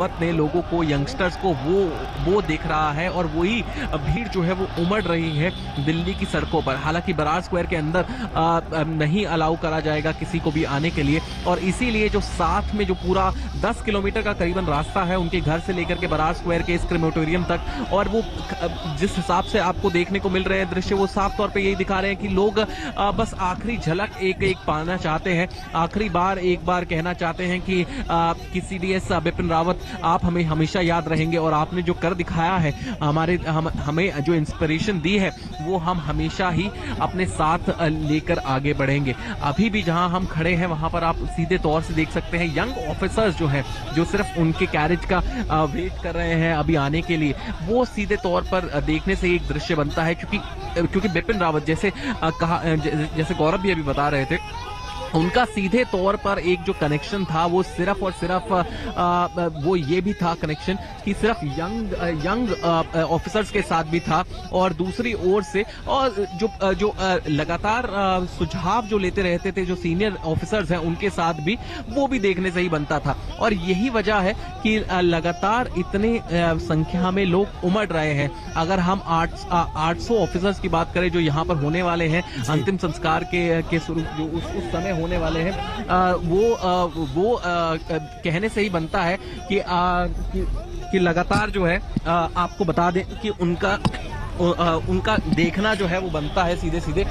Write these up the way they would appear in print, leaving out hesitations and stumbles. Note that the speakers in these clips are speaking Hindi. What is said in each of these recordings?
ने लोगों को, यंगस्टर्स को वो देख रहा है और वही भीड़ जो है वो उमड़ रही है दिल्ली की सड़कों पर। हालांकि बरार स्क्वायर के अंदर नहीं अलाउ करा जाएगा किसी को भी आने के लिए, और इसीलिए जो साथ में जो पूरा 10 किलोमीटर का करीबन रास्ता है उनके घर से लेकर के बरार स्क्वायर के इस क्रेमेटोरियम तक, और वो जिस हिसाब से आपको देखने को मिल रहे हैं दृश्य, वो साफ तौर पे यही दिखा रहे हैं कि लोग बस आखिरी झलक एक पाना चाहते हैं, आखिरी बार एक बार कहना चाहते हैं कि CDS बिपिन रावत आप हमें हमेशा याद रहेंगे, और आपने जो कर दिखाया है हमें जो इंस्पिरेशन दी है वो हम हमेशा ही अपने साथ लेकर आगे बढ़ेंगे। अभी भी जहां हम खड़े हैं वहां पर आप सीधे तौर से देख सकते हैं यंग ऑफिसर्स जो हैं, जो सिर्फ उनके कैरेज का वेट कर रहे हैं अभी आने के लिए, वो सीधे तौर पर देखने से एक दृश्य बनता है। क्योंकि बिपिन रावत जैसे गौरव भी अभी बता रहे थे, उनका सीधे तौर पर एक जो कनेक्शन था वो सिर्फ और सिर्फ वो ये भी था कनेक्शन कि सिर्फ यंग ऑफिसर्स के साथ भी था, और दूसरी ओर से और जो लगातार सुझाव जो लेते रहते थे जो सीनियर ऑफिसर्स हैं उनके साथ भी, वो भी देखने से ही बनता था। और यही वजह है कि लगातार इतने संख्या में लोग उमड़ रहे हैं। अगर हम 800 ऑफिसर्स की बात करें जो यहाँ पर होने वाले हैं अंतिम संस्कार के स्वरूप, जो उस समय होने वाले हैं, वो कहने से ही बनता है कि लगातार जो है आपको बता दें कि उनका देखना जो है वो बनता है सीधे सीधे।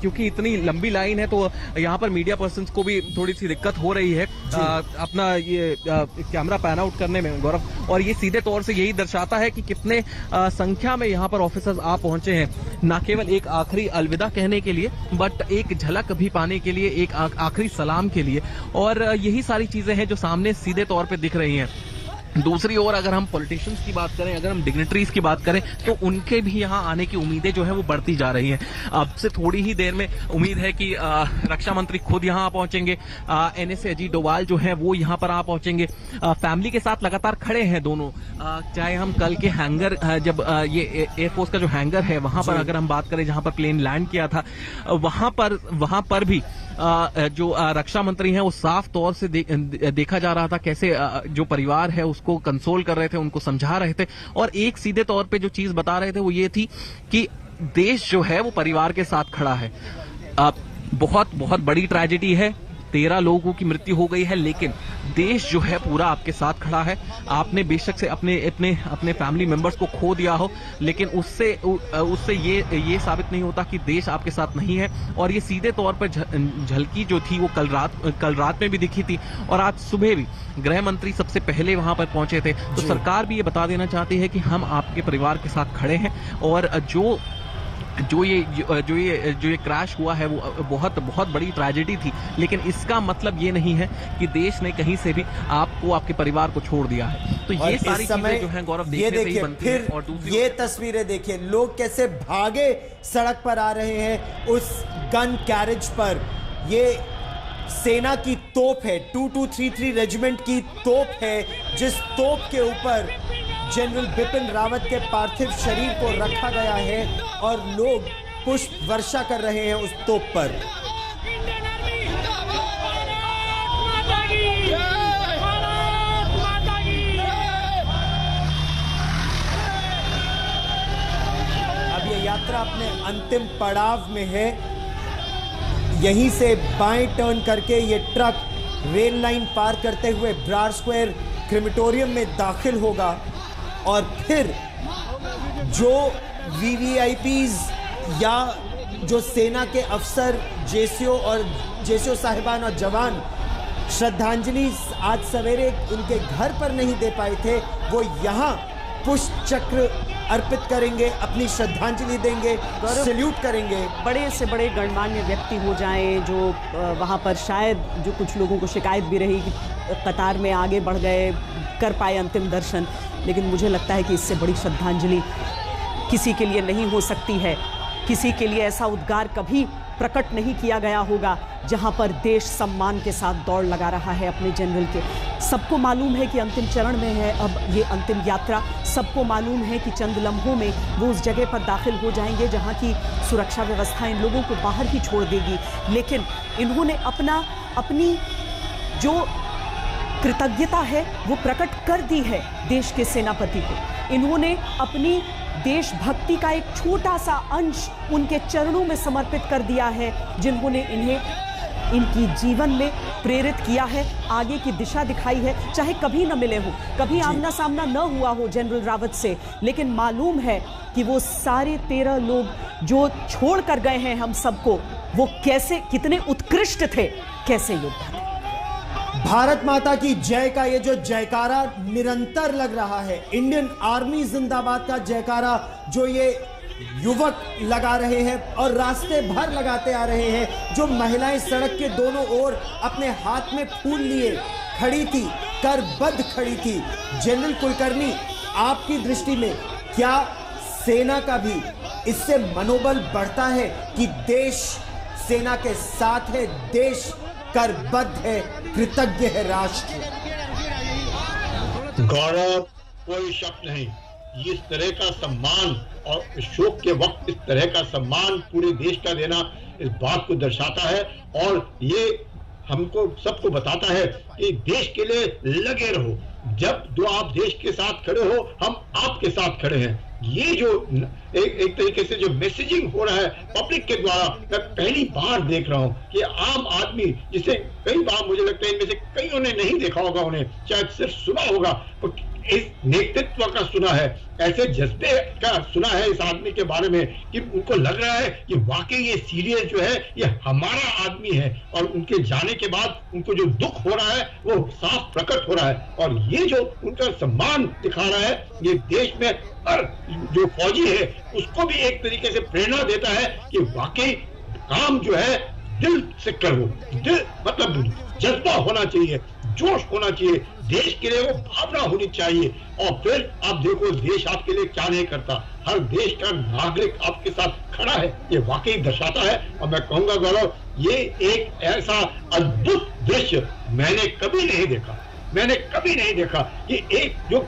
क्योंकि इतनी लंबी लाइन है तो यहाँ पर मीडिया पर्सन्स को भी थोड़ी सी दिक्कत हो रही है अपना ये कैमरा पैन आउट करने में, गौरव, और ये सीधे तौर से यही दर्शाता है कि कितने संख्या में यहाँ पर ऑफिसर्स आ पहुंचे हैं, न केवल एक आखिरी अलविदा कहने के लिए, बट एक झलक भी पाने के लिए, एक आखिरी सलाम के लिए। और यही सारी चीजें हैं जो सामने सीधे तौर पे दिख रही हैं। दूसरी ओर अगर हम पॉलिटिशियंस की बात करें, अगर हम डिग्निटरीज की बात करें, तो उनके भी यहाँ आने की उम्मीदें जो है वो बढ़ती जा रही हैं। अब से थोड़ी ही देर में उम्मीद है कि रक्षा मंत्री खुद यहाँ पहुंचेंगे, NSA अजीत डोभाल जो है वो यहाँ पर आ पहुंचेंगे, फैमिली के साथ लगातार खड़े हैं दोनों। चाहे हम कल के हैंगर, जब ये एयरफोर्स का जो हैंगर है वहां पर अगर हम बात करें जहां पर प्लेन लैंड किया था, वहां पर भी जो रक्षा मंत्री हैं वो साफ तौर से देखा जा रहा था कैसे जो परिवार है उसको कंसोल कर रहे थे, उनको समझा रहे थे, और एक सीधे तौर पे जो चीज बता रहे थे वो ये थी कि देश जो है वो परिवार के साथ खड़ा है। बहुत बहुत बड़ी ट्रेजेडी है, 13 लोगों की मृत्यु हो गई है, लेकिन देश जो है पूरा आपके साथ खड़ा है। आपने बेशक से अपने फैमिली मेंबर्स को खो दिया हो, लेकिन उससे ये साबित नहीं होता कि देश आपके साथ नहीं है। और ये सीधे तौर पर झलकी जो थी वो कल रात में भी दिखी थी, और आज सुबह भी गृह मंत्री सबसे पहले वहां पर पहुंचे थे। तो सरकार भी ये बता देना चाहती है कि हम आपके परिवार के साथ खड़े हैं, और जो ये क्रैश हुआ है वो बहुत बड़ी ट्रेजेडी थी, लेकिन इसका मतलब ये नहीं है कि देश ने कहीं से भी आपको, आपके परिवार को छोड़ दिया है। तो ये सारी चीजें जो हैं गौरव देखने से ही बनती है। और दूसरी ये तस्वीरें देखिए, लोग कैसे भागे सड़क पर आ रहे हैं उस गन कैरेज पर। ये सेना की तोप है, 2233 रेजिमेंट की तोप है, जिस तोप के ऊपर जनरल बिपिन रावत के पार्थिव शरीर को रखा गया है, और लोग पुष्प वर्षा कर रहे हैं उस तोप पर। अब ये यात्रा अपने अंतिम पड़ाव में है। यहीं से बाएं टर्न करके ये ट्रक रेल लाइन पार करते हुए बरार स्क्वायर क्रेमेटोरियम में दाखिल होगा, और फिर जो VVIPs या जो सेना के अफसर, जेसीओ साहिबान और जवान श्रद्धांजलि आज सवेरे उनके घर पर नहीं दे पाए थे, वो यहाँ पुष्प चक्र अर्पित करेंगे, अपनी श्रद्धांजलि देंगे, सैल्यूट करेंगे। बड़े से बड़े गणमान्य व्यक्ति हो जाएं जो वहाँ पर, शायद जो कुछ लोगों को शिकायत भी रही कि कतार में आगे बढ़ गए, कर पाए अंतिम दर्शन, लेकिन मुझे लगता है कि इससे बड़ी श्रद्धांजलि किसी के लिए नहीं हो सकती है। किसी के लिए ऐसा उद्गार कभी प्रकट नहीं किया गया होगा जहां पर देश सम्मान के साथ दौड़ लगा रहा है अपने जनरल के। सबको मालूम है कि अंतिम चरण में है अब ये अंतिम यात्रा, सबको मालूम है कि चंद लम्हों में वो उस जगह पर दाखिल हो जाएंगे जहां की सुरक्षा व्यवस्था इन लोगों को बाहर ही छोड़ देगी। लेकिन इन्होंने अपनी जो कृतज्ञता है वो प्रकट कर दी है देश के सेनापति को। इन्होंने अपनी देशभक्ति का एक छोटा सा अंश उनके चरणों में समर्पित कर दिया है, जिन्होंने इन्हें इनकी जीवन में प्रेरित किया है, आगे की दिशा दिखाई है। चाहे कभी न मिले हो, कभी आमना सामना न हुआ हो जनरल रावत से, लेकिन मालूम है कि वो सारे 13 लोग जो छोड़ कर गए हैं हम सबको, वो कैसे, कितने उत्कृष्ट थे, कैसे योद्धा थे। भारत माता की जय का ये जो जयकारा निरंतर लग रहा है, इंडियन आर्मी जिंदाबाद का जयकारा जो ये युवक लगा रहे हैं और रास्ते भर लगाते आ रहे हैं, जो महिलाएं सड़क के दोनों ओर अपने हाथ में फूल लिए खड़ी थी, करबद्ध खड़ी थी। जनरल कुलकर्णी, आपकी दृष्टि में क्या सेना का भी इससे मनोबल बढ़ता है कि देश सेना के साथ है, देश करबद्ध है, कृतज्ञ है राष्ट्र? गौरव, कोई शक नहीं, इस तरह का सम्मान और शोक के वक्त इस तरह का सम्मान पूरे देश का देना इस बात को दर्शाता है और ये हमको सबको बताता है कि देश के लिए लगे रहो। जब जो आप देश के साथ खड़े हो, हम आपके साथ खड़े हैं। ये जो एक तरीके से जो मैसेजिंग हो रहा है पब्लिक के द्वारा, मैं पहली बार देख रहा हूं कि आम आदमी, जिसे कई बार मुझे लगता है इनमें से कईयों ने नहीं देखा होगा, उन्हें शायद सिर्फ सुना होगा, तो इस नेतृत्व का सुना है, ऐसे जज्बे का सुना है इस आदमी के बारे में कि उनको लग रहा है कि वाकई ये सीरियस जो है ये हमारा आदमी है, और उनके जाने के बाद उनको जो दुख हो रहा है वो साफ प्रकट हो रहा है। और ये जो उनका सम्मान दिखा रहा है ये देश में हर जो फौजी है उसको भी एक तरीके से प्रेरणा देता है कि वाकई काम जो है दिल से करो, दिल मतलब जज्बा होना चाहिए, जोश होना चाहिए, देश के लिए वो भावना होनी चाहिए। और फिर आप देखो देश आपके लिए क्या नहीं करता, हर देश का नागरिक आपके साथ खड़ा है, ये वाकई दर्शाता है। और मैं कहूंगा गौरव, ये एक ऐसा अद्भुत दृश्य मैंने कभी नहीं देखा, मैंने कभी नहीं देखा कि एक जो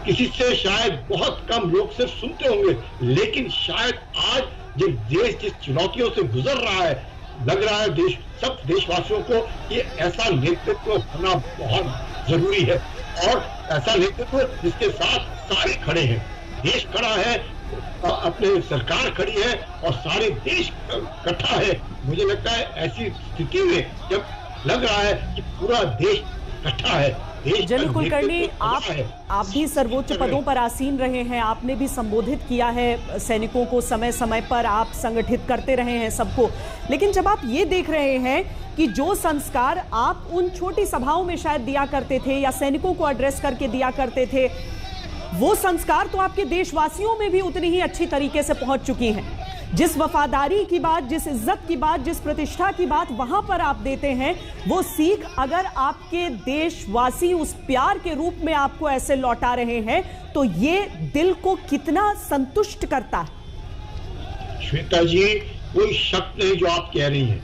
किसी से शायद बहुत कम लोग सिर्फ सुनते होंगे, लेकिन शायद आज जब देश जिस चुनौतियों से गुजर रहा है, लग रहा है देश सब देशवासियों को ये ऐसा नेतृत्व होना बहुत जरूरी है, और ऐसा नेतृत्व जिसके साथ सारे खड़े हैं, देश खड़ा है, अपने सरकार खड़ी है और सारे देश इकट्ठा है। मुझे लगता है ऐसी स्थिति में जब लग रहा है कि पूरा देश इकट्ठा है, जनरल कुलकर्णी, आप भी सर्वोच्च पदों पर आसीन रहे हैं, आपने भी संबोधित किया है सैनिकों को, समय समय पर आप संगठित करते रहे हैं सबको, लेकिन जब आप ये देख रहे हैं कि जो संस्कार आप उन छोटी सभाओं में शायद दिया करते थे या सैनिकों को एड्रेस करके दिया करते थे, वो संस्कार तो आपके देशवासियों में भी उतनी ही अच्छी तरीके से पहुंच चुकी हैं। जिस वफादारी की बात, जिस इज्जत की बात, जिस प्रतिष्ठा की बात वहां पर आप देते हैं, वो सीख अगर आपके देशवासी उस प्यार के रूप में आपको ऐसे लौटा रहे हैं, तो ये दिल को कितना संतुष्ट करता है। श्वेता जी, कोई शक नहीं जो आप कह रही हैं,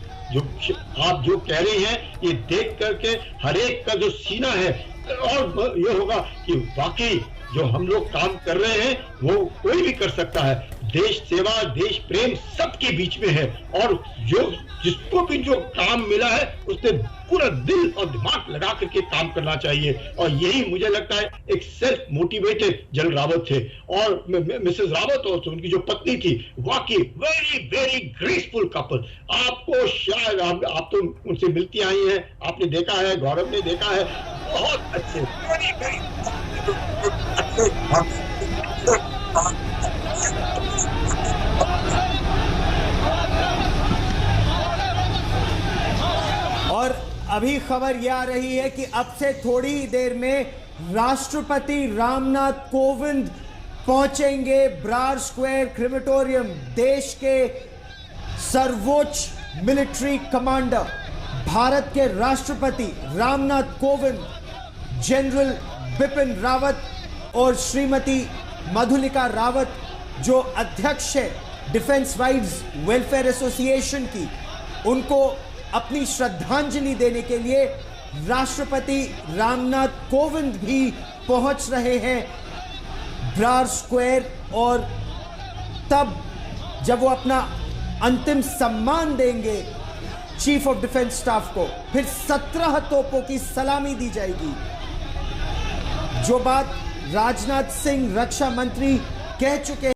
आप जो कह रही हैं, ये देख करके हर एक का जो सीना है, और ये होगा कि वाकई जो हम लोग काम कर रहे हैं वो कोई भी कर सकता है। देश सेवा, देश प्रेम सबके बीच में है, और जो जिसको भी जो काम मिला है उसने पूरा दिल और दिमाग लगा करके काम करना चाहिए। और यही मुझे लगता है एक सेल्फ मोटिवेटेड जनरल रावत थे, और मिसेस रावत और उनकी जो पत्नी थी, वाकई वेरी वेरी ग्रेसफुल कपल। आपको शायद आप तो उनसे मिलती आई हैं, आपने देखा है, गौरव ने देखा है, बहुत अच्छे, वेरी वेरी और अभी खबर यह आ रही है कि अब से थोड़ी देर में राष्ट्रपति रामनाथ कोविंद पहुंचेंगे ब्रार स्क्वायर क्रिमेटोरियम। देश के सर्वोच्च मिलिट्री कमांडर, भारत के राष्ट्रपति रामनाथ कोविंद, जनरल बिपिन रावत और श्रीमती मधुलिका रावत, जो अध्यक्ष है डिफेंस वाइव्स वेलफेयर एसोसिएशन की, उनको अपनी श्रद्धांजलि देने के लिए राष्ट्रपति रामनाथ कोविंद भी पहुंच रहे हैं ब्रार स्क्वायर। और तब जब वो अपना अंतिम सम्मान देंगे चीफ ऑफ डिफेंस स्टाफ को, फिर 17 तोपों की सलामी दी जाएगी। जो बात राजनाथ सिंह रक्षा मंत्री कह चुके